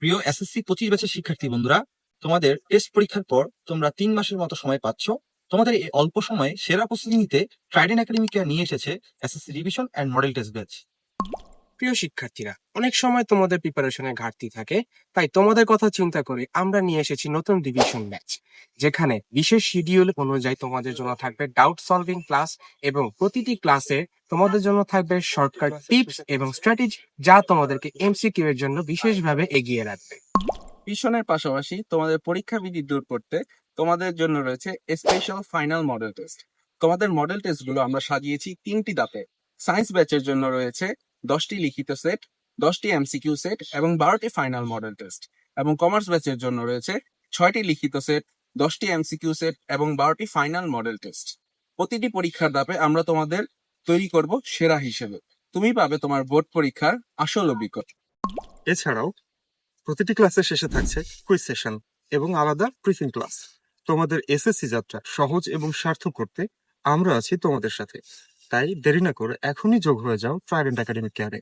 প্রিয় এসএসসি 25 ব্যাচের শিক্ষার্থী বন্ধুরা, তোমাদের টেস্ট পরীক্ষার পর তোমরা 3 মাসের মতো সময় পাচ্ছ। তোমাদের এই অল্প সময়ে সেরা প্রস্তুতি নিতে ট্রাইডেন্ট একাডেমিকে নিয়ে এসেছে SSC revision and model test batch. প্রিয় শিক্ষার্থীরা, অনেক সময় তোমাদের প্রিপারেশনের ঘাটতি থাকে, তাই তোমাদের কথা চিন্তা করে আমরা নিয়ে এসেছি নতুন রিভিশন ব্যাচ, যেখানে বিশেষ শিডিউল অনুযায়ী তোমাদের জন্য থাকবে ডাউট সলভিং ক্লাস এবং প্রতিটি ক্লাসে তোমাদের জন্য থাকবে শর্টকাট টিপস এবং স্ট্র্যাটেজি, যা তোমাদেরকে এমসিকিউ এর জন্য বিশেষভাবে এগিয়ে রাখবে। টিউশনের পাশাপাশি তোমাদের পরীক্ষা বিধি দূর করতে তোমাদের জন্য রয়েছে স্পেশাল ফাইনাল মডেল টেস্ট। তোমাদের মডেল টেস্টগুলো আমরা সাজিয়েছি 3টি ধাপে। সায়েন্স ব্যাচের জন্য রয়েছে 10টি লিখিত সেট, 10টি এমসিকিউ সেট এবং 12টি ফাইনাল মডেল টেস্ট। এবং কমার্স ব্যাচের জন্য রয়েছে 6টি লিখিত সেট, 10টি এমসিকিউ সেট এবং 12টি ফাইনাল মডেল টেস্ট। প্রতিটি পরীক্ষার ধাপে আমরা তোমাদের তৈরি করব সেরা হিসেবে। তুমি পাবে তোমার বোর্ড পরীক্ষার আসল অভিজ্ঞতা। এছাড়াও প্রতিটি ক্লাসের শেষে থাকছে কুইজ সেশন এবং আলাদা ব্রিফিং ক্লাস। তোমাদের এসএসসি যাত্রা সহজ এবং সার্থক করতে আমরা আছি তোমাদের সাথে। তাই দেরি না করে এখনই যোগ হয়ে যাও ট্রাইডেন্ট একাডেমিক কেয়ারে।